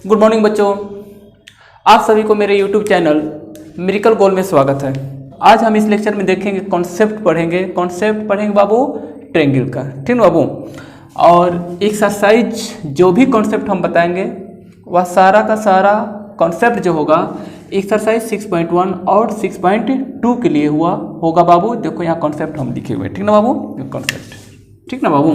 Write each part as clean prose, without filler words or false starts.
Good morning बच्चों, आप सभी को मेरे YouTube चैनल मिरेकल गोल में स्वागत है। आज हम इस लेक्चर में देखेंगे कॉन्सेप्ट पढ़ेंगे बाबू ट्रायंगल का, ठीक है बाबू। और एक्सरसाइज जो भी कॉन्सेप्ट हम बताएंगे वह सारा का सारा कॉन्सेप्ट जो होगा एक्सरसाइज 6.1 और 6.2 के लिए होगा बाबू। देखो यहाँ कॉन्सेप्ट हम लिखे हुए, ठीक ना बाबू, कॉन्सेप्ट, ठीक ना बाबू।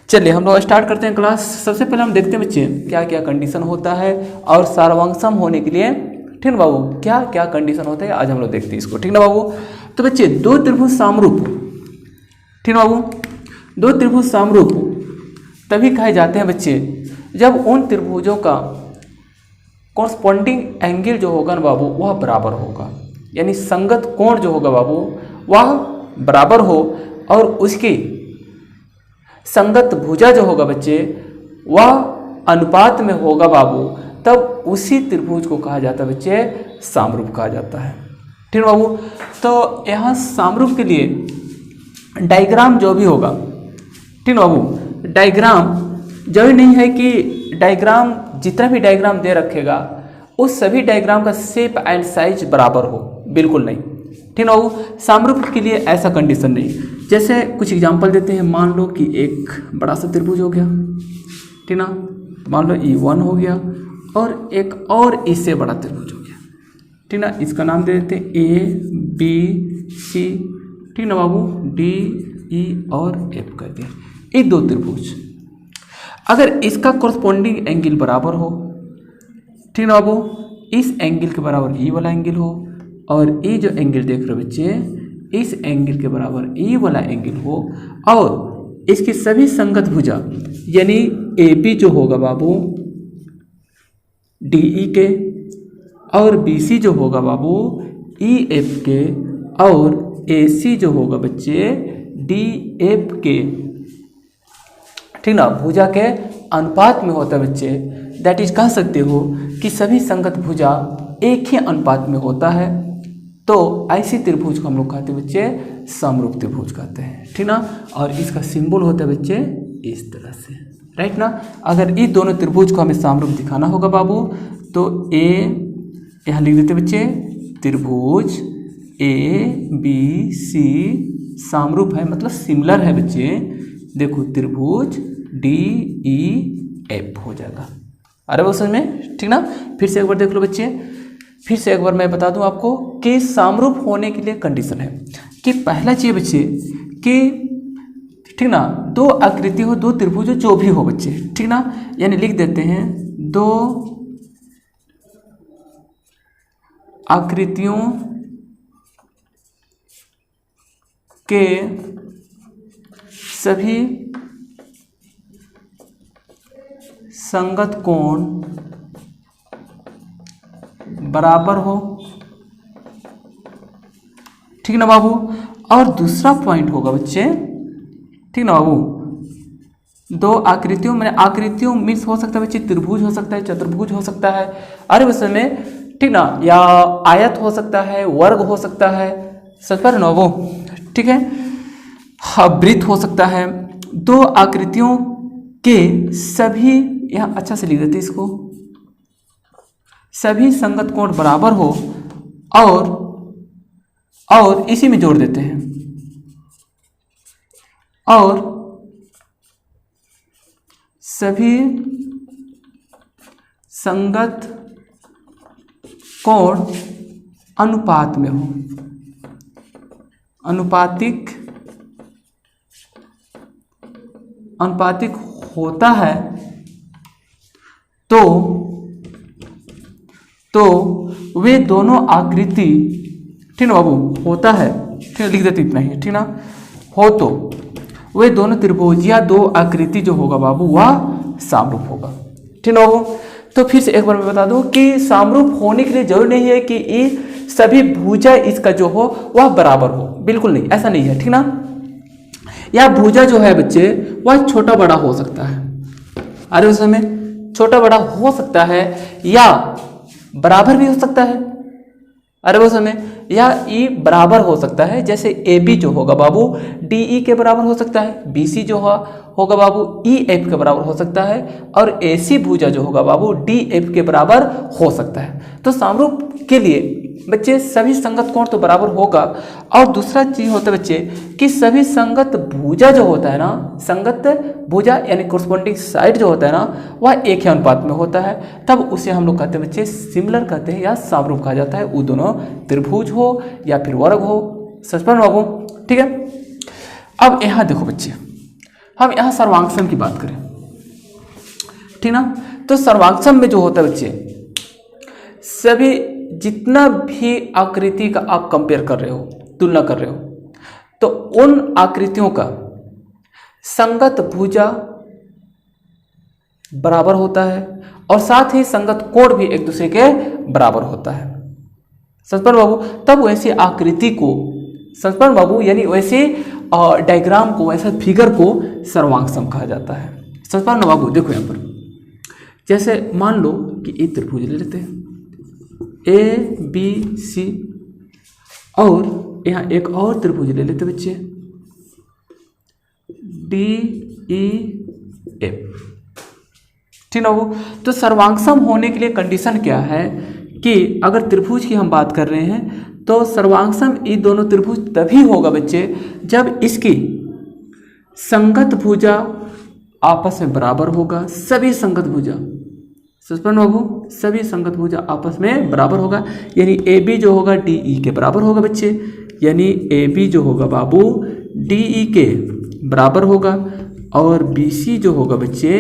चलिए हम लोग स्टार्ट करते हैं क्लास। सबसे पहले हम देखते हैं बच्चे क्या क्या कंडीशन होता है और सारांशम होने के लिए, ठीक ना बाबू, क्या क्या कंडीशन होता है आज हम लोग देखते हैं इसको, ठीक ना बाबू। तो बच्चे दो त्रिभुज समरूप, ठीक ना बाबू, दो त्रिभुज समरूप तभी कहे जाते हैं बच्चे जब उन त्रिभुजों का कॉरस्पॉन्डिंग एंगल जो होगा ना बाबू वह बराबर होगा, यानी संगत कोण जो होगा बाबू वह बराबर हो और उसकी संगत भुजा जो होगा बच्चे वह अनुपात में होगा बाबू, तब उसी त्रिभुज को कहा जाता है बच्चे समरूप कहा जाता है, ठीक है बाबू। तो यहाँ समरूप के लिए डायग्राम जो भी होगा, ठीक है बाबू, डायग्राम जरूरी नहीं है कि डायग्राम जितना भी डायग्राम दे रखेगा उस सभी डायग्राम का शेप एंड साइज बराबर हो, बिल्कुल नहीं, ठीक है बाबू। समरूप के लिए ऐसा कंडीशन नहीं। जैसे कुछ एग्जांपल देते हैं, मान लो कि एक बड़ा सा त्रिभुज हो गया, ठीक ना, मान लो E1 हो गया और एक और इससे बड़ा त्रिभुज हो गया, ठीक ना, इसका नाम दे देते हैं ABC, ठीक ना बाबू, DE और F कर दिया। ये दो त्रिभुज अगर इसका कॉरस्पॉन्डिंग एंगल बराबर हो, ठीक ना बाबू, इस एंगल के बराबर E वाला एंगल हो और ये जो एंगल देख रहे हो बच्चे इस एंगल के बराबर E वाला एंगल हो और इसकी सभी संगत भुजा यानी AB जो होगा बाबू DE के और BC जो होगा बाबू EF के और AC जो होगा बच्चे DF के, ठीक ना, भुजा के अनुपात में होता है बच्चे। दैट इज कह सकते हो कि सभी संगत भुजा एक ही अनुपात में होता है, तो ऐसी त्रिभुज को हम लोग कहते हैं बच्चे समरूप त्रिभुज कहते हैं, ठीक ना। और इसका सिंबल होता है बच्चे इस तरह से, राइट ना। अगर ये दोनों त्रिभुज को हमें समरूप दिखाना होगा बाबू तो ए यहाँ लिख देते बच्चे त्रिभुज ABC समरूप है, मतलब सिमिलर है बच्चे। देखो त्रिभुज DEF हो जाएगा, अरे वो समझ में, ठीक ना। फिर से एक बार देख लो बच्चे, फिर से एक बार मैं बता दूं आपको कि समरूप होने के लिए कंडीशन है कि पहला चीज बच्चे कि, ठीक ना, दो आकृति हो, दो त्रिभुज हो, जो भी हो बच्चे, ठीक ना, यानी लिख देते हैं दो आकृतियों के सभी संगत कोण बराबर हो, ठीक ना बाबू। और दूसरा पॉइंट होगा बच्चे, ठीक ना बाबू, दो आकृतियों में आकृतियों मीन्स हो सकता है बच्चे त्रिभुज हो सकता है, चतुर्भुज हो सकता है, अरे उस समय, ठीक ना, या आयत हो सकता है, वर्ग हो सकता है, सच पर ना वो, ठीक है, वृत्त हो सकता है। दो आकृतियों के सभी, यहाँ अच्छा से लिख देते इसको, सभी संगत कोण बराबर हो और इसी में जोड़ देते हैं और सभी संगत कोण अनुपात में हो, अनुपातिक होता है तो वे दोनों आकृति, ठीक ना बाबू, होता है, ठीक है, लिख देते इतना ही, ठीक ना, हो तो वे दोनों त्रिभुज या दो आकृति जो होगा बाबू वह समरूप होगा, ठीक ना बाबू। तो फिर से एक बार मैं बता दूं कि समरूप होने के लिए जरूरी नहीं है कि ये सभी भुजा इसका जो हो वह बराबर हो, बिल्कुल नहीं, ऐसा नहीं है, ठीक ना। या भुजा जो है बच्चे वह छोटा बड़ा हो सकता है, अरे उस समय छोटा बड़ा हो सकता है या बराबर भी हो सकता है, अरे वो समय या ई बराबर हो सकता है, जैसे ए बी जो होगा बाबू डी ई के बराबर हो सकता है, बी सी जो होगा बाबू ई एफ के बराबर हो सकता है, और ए सी भुजा जो होगा बाबू डी एफ के बराबर हो सकता है। तो समरूप के लिए बच्चे सभी संगत कोण तो बराबर होगा, और दूसरा चीज होता है बच्चे कि सभी संगत भुजा जो होता है ना, संगत भुजा यानी कोरस्पॉन्डिंग साइड जो होता है ना, वह एक ही अनुपात में होता है, तब उसे हम लोग कहते हैं बच्चे सिमिलर कहते हैं या समरूप कहा जाता है। वो दोनों त्रिभुज हो या फिर वर्ग हो। समझ बाबू, ठीक है। अब यहाँ देखो बच्चे, हम यहाँ सर्वांगसम की बात करें, ठीक ना। तो सर्वांगसम में जो होता है बच्चे, सभी जितना भी आकृति का आप कंपेयर कर रहे हो, तुलना कर रहे हो, तो उन आकृतियों का संगत भुजा बराबर होता है, और साथ ही संगत कोण भी एक दूसरे के बराबर होता है। संस्पन बाबू, तब वैसी आकृति को संस्पन बाबू यानी वैसे डायग्राम को, वैसा फिगर को सर्वांगसम कहा जाता है। संस्पन बाबू देखो यहाँ पर, जैसे मान लो कि एक त्रिभुज ले लेते हैं ए बी सी, और यहाँ एक और त्रिभुज ले लेते बच्चे डी ई एफ, ठीक ना। वो तो सर्वांगसम होने के लिए कंडीशन क्या है कि अगर त्रिभुज की हम बात कर रहे हैं तो सर्वांगसम ये दोनों त्रिभुज तभी होगा बच्चे जब इसकी संगत भुजा आपस में बराबर होगा। सभी संगत भुजा, सुस्पन बाबू, सभी संगत भुजा आपस में बराबर होगा, यानी ए बी जो होगा डी ई के बराबर होगा बच्चे, यानी ए बी जो होगा बाबू डी ई के बराबर होगा, और बी सी जो होगा बच्चे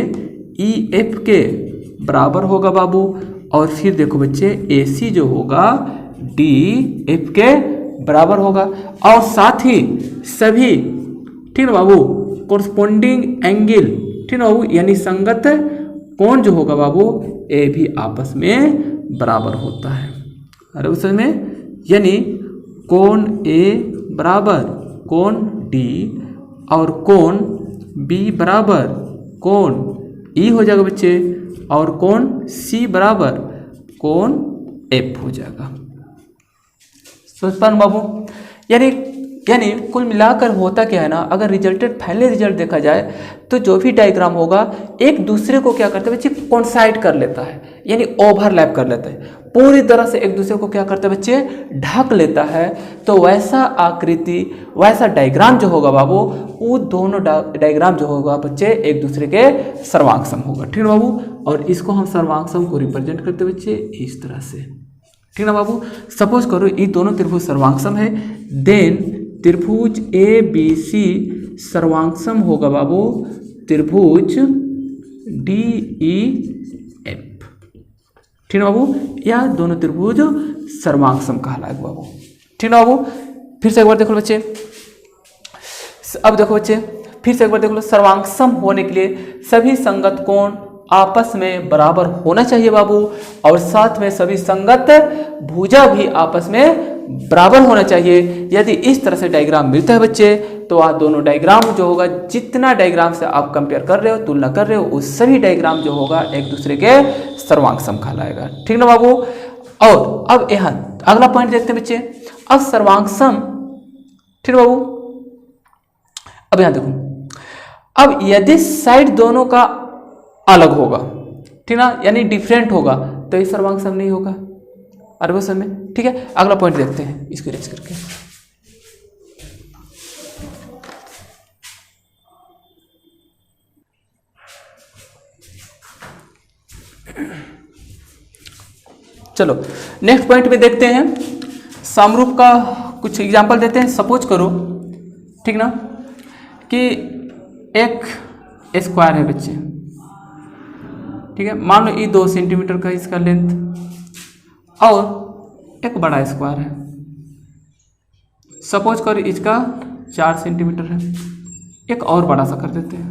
ई एफ के बराबर होगा बाबू, और फिर देखो बच्चे ए सी जो होगा डी एफ के बराबर होगा, और साथ ही सभी, ठीक है बाबू, कोरस्पॉन्डिंग एंगल, ठीक है बाबू, यानी संगत कोण जो होगा बाबू ए भी आपस में बराबर होता है। अरे उसमें यानी कोण ए बराबर कोण डी, और कोण बी बराबर कोण ई हो जाएगा बच्चे, और कोण सी बराबर कोण एफ हो जाएगा। समझ पा बाबू, यानी कुल मिलाकर होता क्या है ना, अगर रिजल्टेड फाइनल रिजल्ट देखा जाए तो जो भी डायग्राम होगा एक दूसरे को क्या करता है बच्चे, कोइंसाइड कर लेता है, यानी ओवरलैप कर लेता है, पूरी तरह से एक दूसरे को क्या करता है बच्चे, ढक लेता है। तो वैसा आकृति, वैसा डायग्राम जो होगा बाबू, वो दोनों डायग्राम जो होगा बच्चे एक दूसरे के सर्वांगसम होगा, ठीक है बाबू। और इसको हम सर्वांगसम को रिप्रेजेंट करते बच्चे इस तरह से, ठीक ना बाबू। सपोज करो ये दोनों त्रिभुज सर्वांगसम है, देन त्रिभुज ए बी सी सर्वांगसम होगा बाबू त्रिभुज डी ई एफ, ठीक ना बाबू। या दोनों त्रिभुज सर्वांगसम कहलाएगा बाबू, ठीक ना बाबू। फिर से एक बार देखो बच्चे, अब देखो बच्चे फिर से एक बार देख लो, सर्वांगसम होने के लिए सभी संगत कोण आपस में बराबर होना चाहिए बाबू, और साथ में सभी संगत भुजा भी आपस में बराबर होना चाहिए। यदि इस तरह से डायग्राम मिलता है बच्चे, तो वह दोनों डायग्राम जो होगा, जितना डायग्राम से आप कंपेयर कर रहे हो, तुलना कर रहे हो, उस सभी डायग्राम जो होगा एक दूसरे के सर्वांगसम कहलाएगा, ठीक ना बाबू। और अब यहाँ अगला पॉइंट देखते हैं बच्चे, अब सर्वांगसम, ठीक है बाबू। अब यहाँ देखो, अब यदि साइड दोनों का अलग होगा, ठीक ना, यानी डिफरेंट होगा, तो ये सर्वांगसम नहीं होगा अरबों समय, ठीक है। अगला पॉइंट देखते हैं इसको रेज करके, चलो नेक्स्ट पॉइंट में देखते हैं, समरूप का कुछ एग्जांपल देते हैं। सपोज करो, ठीक ना, कि एक स्क्वायर है बच्चे, ठीक है, मान लो ये 2 सेंटीमीटर का इसका लेंथ, और एक बड़ा स्क्वायर है, सपोज करो इसका 4 सेंटीमीटर है। एक और बड़ा सा कर देते हैं,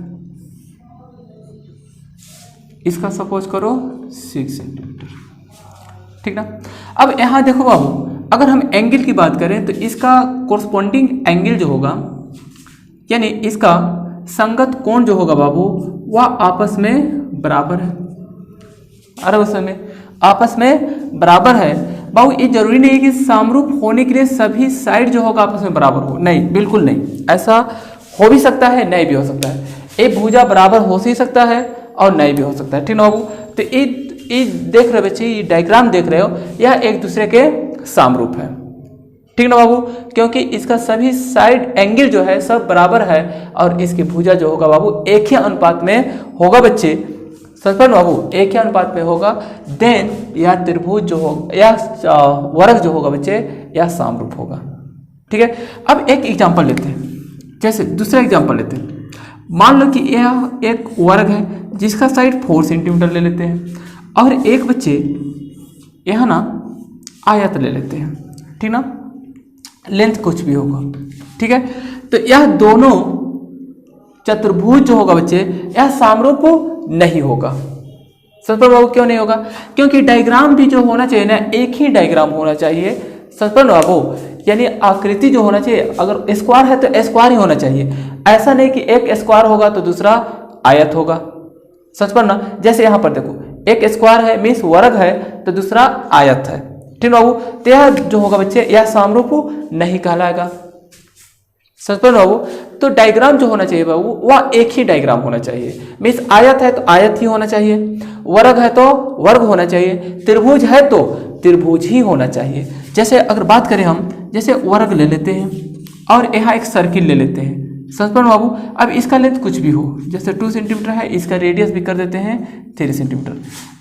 इसका सपोज करो 6 सेंटीमीटर, ठीक ना। अब यहाँ देखो बाबू, अगर हम एंगल की बात करें तो इसका कोरस्पॉन्डिंग एंगल जो होगा, यानी इसका संगत कोण जो होगा बाबू, वह आपस में बराबर है। अरे उस समय आपस में बराबर है, बाबू ये जरूरी नहीं है कि समरूप होने के लिए सभी साइड जो होगा आपस में बराबर हो, नहीं, बिल्कुल नहीं। ऐसा हो भी सकता है, नहीं भी हो सकता है। एक भुजा बराबर हो ही सकता है और नहीं भी हो सकता है, ठीक ना बाबू। तो ये देख रहे बच्चे, ये डायग्राम देख रहे हो, यह एक दूसरे के समरूप है, ठीक ना बाबू, क्योंकि इसका सभी साइड एंगल जो है सब बराबर है और इसकी भुजा जो होगा बाबू एक ही अनुपात में होगा बच्चे, समझ पा बाबू, एक ही अनुपात में होगा। देन यह त्रिभुज जो होगा या वर्ग जो होगा बच्चे यह समरूप होगा, ठीक है। अब एक एग्जांपल लेते हैं, जैसे दूसरा एग्जांपल लेते हैं। मान लो कि यह एक वर्ग है जिसका साइड 4 सेंटीमीटर ले लेते हैं और एक बच्चे यह ना आयत ले लेते हैं, ठीक ना, लेंथ कुछ भी होगा, ठीक है। तो यह दोनों चतुर्भुज जो होगा बच्चे यह समरूप नहीं होगा। समझ बाबू क्यों नहीं होगा? क्योंकि डायग्राम भी जो होना चाहिए ना एक ही डायग्राम होना चाहिए। समझ बाबू, यानी आकृति जो होना चाहिए, अगर स्क्वायर है तो स्क्वायर ही होना चाहिए। ऐसा नहीं कि एक स्क्वायर होगा तो दूसरा आयत होगा। समझ पा ना, जैसे यहाँ पर देखो एक स्क्वायर है मीन्स वर्ग है तो दूसरा आयत है, ठीक बाबू। तो यह जो होगा बच्चे यह समरूप नहीं कहलाएगा। समझ पा बाबू, तो डायग्राम जो होना चाहिए बाबू वह एक ही डायग्राम होना चाहिए। मीन्स आयत है तो आयत ही होना चाहिए, वर्ग है तो वर्ग होना चाहिए, त्रिभुज है तो त्रिभुज ही होना चाहिए। जैसे अगर बात करें हम, जैसे वर्ग ले लेते हैं और यहाँ एक सर्किल ले लेते हैं। समझ पा बाबू, अब इसका लेंथ कुछ भी हो, जैसे 2 सेंटीमीटर है, इसका रेडियस भी कर देते हैं 3 सेंटीमीटर।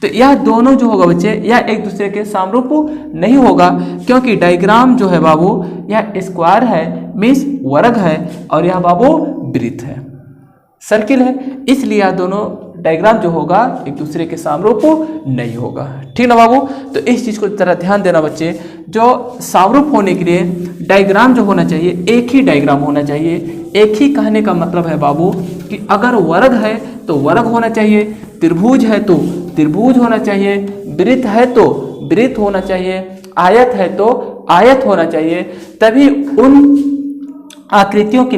तो यह दोनों जो होगा बच्चे यह एक दूसरे के समरूप नहीं होगा, क्योंकि डायग्राम जो है बाबू यह स्क्वायर है मीन्स वर्ग है और यह बाबू वृत्त है, सर्किल है, इसलिए यह दोनों डायग्राम जो होगा एक दूसरे के समरूप नहीं होगा, ठीक ना बाबू। तो इस चीज़ को जरा ध्यान देना बच्चे, जो समरूप होने के लिए डायग्राम जो होना चाहिए एक ही डायग्राम होना चाहिए। एक ही कहने का मतलब है बाबू कि अगर वर्ग है तो वर्ग होना चाहिए, त्रिभुज है तो त्रिभुज होना चाहिए, वृत्त है तो वृत्त होना चाहिए, आयत है तो आयत होना चाहिए, तभी उन आकृतियों के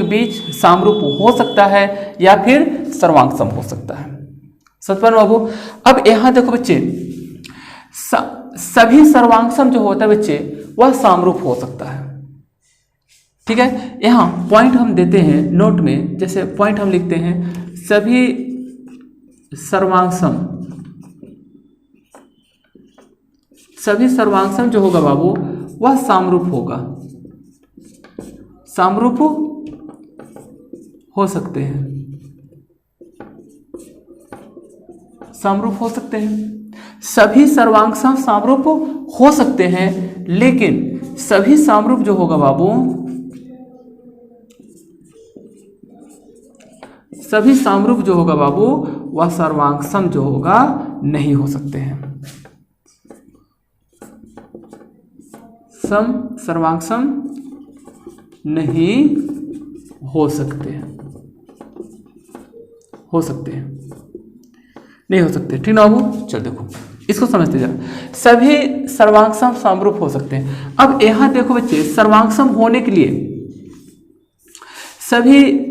बीच समरूप हो सकता है या फिर सर्वांग हो सकता है। सतपाल बाबू, अब यहाँ देखो बच्चे सभी सर्वांग जो होता है बच्चे वह समरूप हो सकता है, ठीक है। यहाँ पॉइंट हम देते हैं नोट में, जैसे पॉइंट हम लिखते हैं सभी सर्वांग जो होगा बाबू वह समरूप होगा, समरूप हो सकते हैं, समरूप हो सकते हैं। सभी सर्वांग समरूप हो सकते हैं, लेकिन सभी समरूप जो होगा बाबू, सभी समरूप जो होगा बाबू वह सर्वांग जो होगा नहीं हो सकते हैं। सर्वांग नहीं हो सकते हैं, नहीं हो सकते, ठीक ना बाबू। चल देखो इसको समझते जरा, सभी सर्वांग समरूप हो सकते हैं। अब यहां देखो बच्चे सर्वांग होने के लिए सभी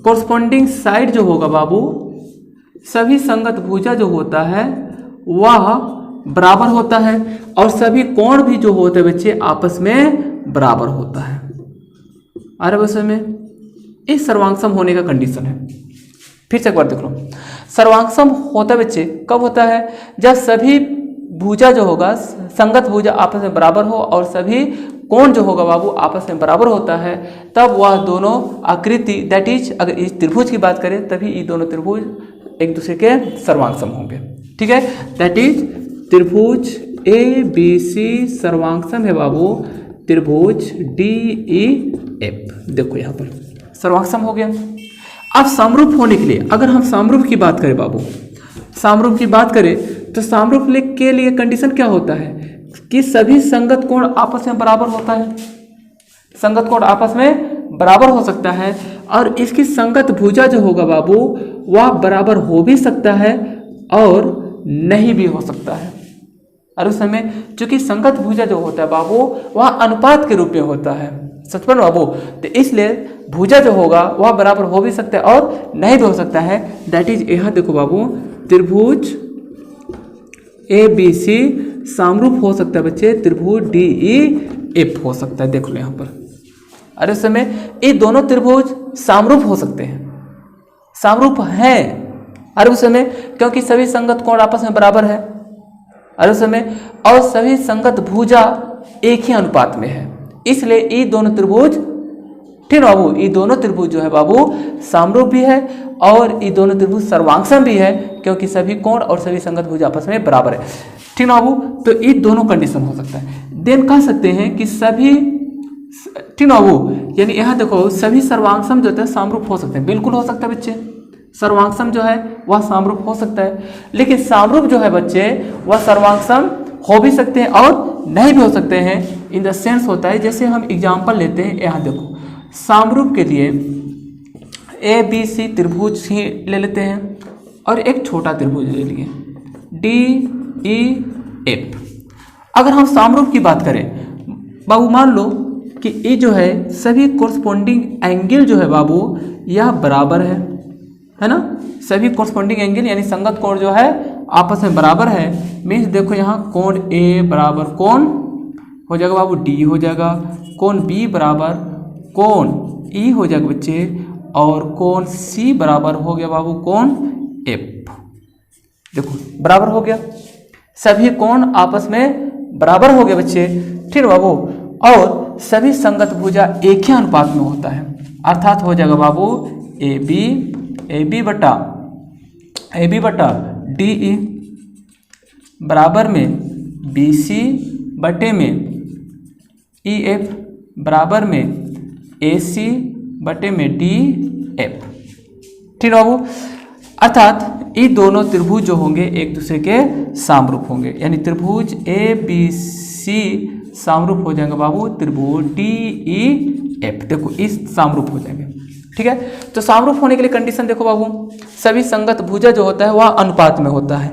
कोरस्पॉन्डिंग साइड जो होगा बाबू, सभी संगत भुजा जो होता है वह बराबर होता है और सभी कोण भी जो होते हैं बच्चे आपस में बराबर होता है। अरे बस में इस सर्वांग होने का कंडीशन है। फिर से एक बार देख लो, सर्वांग होता है बच्चे कब होता है? जब सभी भुजा जो होगा संगत भुजा आपस में बराबर हो और सभी कोण जो होगा बाबू आपस में बराबर होता है, तब वह दोनों आकृति दैट इज, अगर इस त्रिभुज की बात करें तभी ये दोनों त्रिभुज एक दूसरे के सर्वांग होंगे, ठीक है। दैट इज त्रिभुज ABC सर्वांग है बाबू, त्रिभुज DEF। देखो यहाँ पर सर्वांग हो गया। अब समरूप होने के लिए अगर हम समरूप की बात करें बाबू, समरूप की बात करें तो समरूप के लिए कंडीशन क्या होता है कि सभी संगत कोण आपस में बराबर होता है, संगत कोण आपस में बराबर हो सकता है और इसकी संगत भुजा जो होगा बाबू वह बराबर हो भी सकता है और नहीं भी हो सकता है। और उस समय चूंकि संगत भुजा जो होता है बाबू वह अनुपात के रूप में होता है, सचपन बाबू, तो इसलिए भुजा जो होगा वह बराबर हो भी सकता है और नहीं भी हो सकता है। दैट इज यहाँ देखो बाबू त्रिभुज ABC समरूप हो सकता है बच्चे त्रिभुज DEF हो सकता है। देख लो यहाँ पर, अरे उस समय ये दोनों त्रिभुज समरूप हो सकते हैं, समरूप हैं अरे उस समय, क्योंकि सभी संगत कोण आपस में बराबर है अरे उस समय, और सभी संगत भुजा एक ही अनुपात में है, इसलिए ये दोनों त्रिभुज, ठीक है बाबू, ये दोनों त्रिभुज जो है बाबू समरूप भी है और ये दोनों त्रिभुज सर्वांगसम भी है, क्योंकि सभी कोण और सभी संगत भुज आपस में बराबर है। ठीक है बाबू, तो ये दोनों कंडीशन हो सकता है। देन कह सकते हैं कि सभी, ठीक है बाबू, यानी यहाँ देखो सभी सर्वांगसम जो होता है समरूप हो सकते हैं, बिल्कुल हो सकता है बच्चे, सर्वांगसम जो है वह समरूप हो सकता है, लेकिन समरूप जो है बच्चे वह सर्वांगसम हो भी सकते हैं और नहीं भी हो सकते हैं। इन द सेंस होता है, जैसे हम एग्जांपल लेते हैं, यहाँ देखो समरूप के लिए ABC त्रिभुज ही ले लेते हैं और एक छोटा त्रिभुज ले लिए DEF। अगर हम समरूप की बात करें बाबू, मान लो कि ये जो है सभी कोरस्पोंडिंग एंगल जो है बाबू यह बराबर है ना, सभी कोरस्पोंडिंग एंगल यानी संगत कोण जो है आपस में बराबर है। मीन्स देखो यहाँ कोण A बराबर कोण हो जाएगा बाबू D हो जाएगा, कोण B बराबर कोण E हो जाएगा बच्चे, और कोण C बराबर हो गया बाबू कोण F। देखो बराबर हो गया, सभी कोण आपस में बराबर हो गए बच्चे, ठीक है बाबू, और सभी संगत भुजा एक ही अनुपात में होता है, अर्थात हो जाएगा बाबू AB बटा DE बराबर में BC बटे में EF बराबर में AC बटे में DF। ठीक है बाबू, अर्थात ये दोनों त्रिभुज जो होंगे एक दूसरे के समरूप होंगे, यानी त्रिभुज ABC समरूप हो जाएंगे बाबू त्रिभुज DEF। देखो इस समरूप हो जाएंगे, ठीक है। तो समरूप होने के लिए कंडीशन देखो बाबू, सभी संगत भुजा जो होता है वह अनुपात में होता है,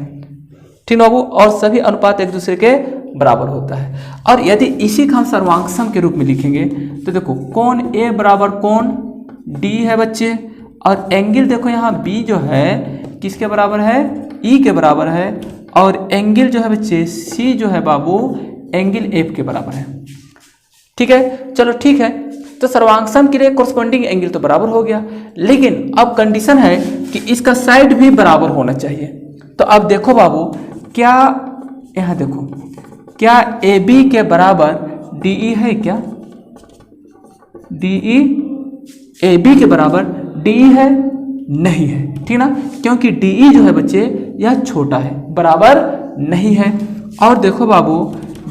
ठीक है बाबू, और सभी अनुपात एक दूसरे के बराबर होता है। और यदि इसी का हम सर्वांगसम के रूप में लिखेंगे तो देखो कोण A बराबर कोण D है बच्चे, और एंगल देखो यहाँ B जो है किसके बराबर है, E के बराबर है, और एंगल जो है बच्चे C जो है बाबू एंगल F के बराबर है। ठीक है, चलो ठीक है, तो सर्वांगसम के लिए कोरस्पोंडिंग एंगल तो बराबर हो गया, लेकिन अब कंडीशन है कि इसका साइड भी बराबर होना चाहिए। तो अब देखो बाबू, क्या यहाँ देखो, क्या AB के बराबर DE है, क्या DE AB के बराबर DE है? नहीं है, ठीक ना, क्योंकि DE जो है बच्चे यह छोटा है, बराबर नहीं है। और देखो बाबू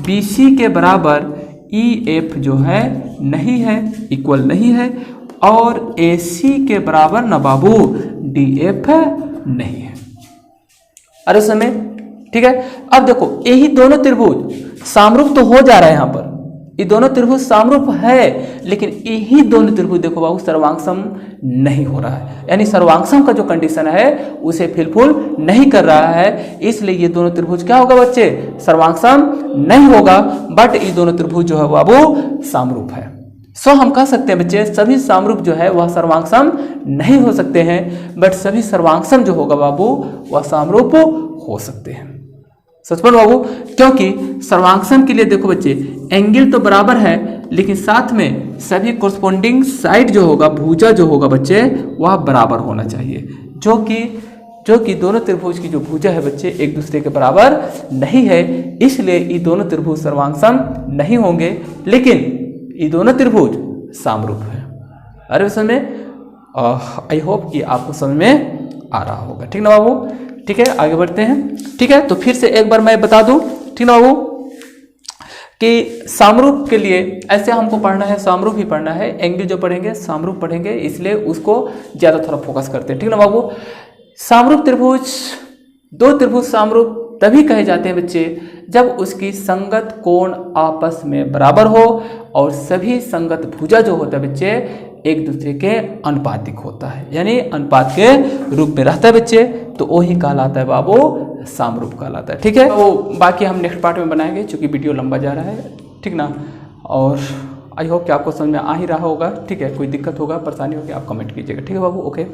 BC के बराबर EF जो है नहीं है, इक्वल नहीं है, और AC के बराबर ना बाबू DF नहीं है। अरे समय ठीक है। अब देखो यही दोनों त्रिभुज समरूप तो हो जा रहा है, यहाँ पर ये दोनों त्रिभुज समरूप है, लेकिन यही दोनों त्रिभुज देखो बाबू सर्वांगसम नहीं हो रहा है, यानी सर्वांगसम का जो कंडीशन है उसे फिलफुल नहीं कर रहा है, इसलिए ये दोनों त्रिभुज क्या होगा बच्चे, सर्वांगसम नहीं होगा। बट ये दोनों त्रिभुज जो है बाबू समरूप है। सो हम कह सकते हैं बच्चे सभी समरूप जो है वह सर्वांगसम नहीं हो सकते हैं, बट सभी सर्वांगसम जो होगा बाबू वह समरूप हो सकते हैं। सचपन बाबू, क्योंकि सर्वांगसम के लिए देखो बच्चे एंगल तो बराबर है, लेकिन साथ में सभी कोरस्पोंडिंग साइड जो होगा, भुजा जो होगा बच्चे वह बराबर होना चाहिए, जो कि दोनों त्रिभुज की जो भुजा है बच्चे एक दूसरे के बराबर नहीं है, इसलिए ये दोनों त्रिभुज सर्वांगसम नहीं होंगे, लेकिन ये दोनों त्रिभुज समरूप है। अरे समझ में, आई होप कि आपको समझ में आ रहा होगा, ठीक ना बाबू। ठीक है, आगे बढ़ते हैं। ठीक है, तो फिर से एक बार मैं बता दूं, ठीक ना बाबू, कि समरूप के लिए ऐसे हमको पढ़ना है, समरूप ही पढ़ना है, एंगल जो पढ़ेंगे समरूप पढ़ेंगे, इसलिए उसको ज्यादा थोड़ा फोकस करते हैं, ठीक ना बाबू। समरूप त्रिभुज, दो त्रिभुज समरूप तभी कहे जाते हैं बच्चे जब उसकी संगत कोण आपस में बराबर हो और सभी संगत भुजा जो होता है बच्चे एक दूसरे के अनुपातिक होता है, यानी अनुपात के रूप में रहता है बच्चे, तो वो ही कहलाता है बाबू समरूप कहलाता है। ठीक है, वो बाकी हम नेक्स्ट पार्ट में बनाएंगे, क्योंकि वीडियो लंबा जा रहा है, ठीक ना। और आई होप कि आपको समझ में आ ही रहा होगा। ठीक है, कोई दिक्कत होगा, परेशानी होगी, आप कमेंट कीजिएगा। ठीक है बाबू, ओके।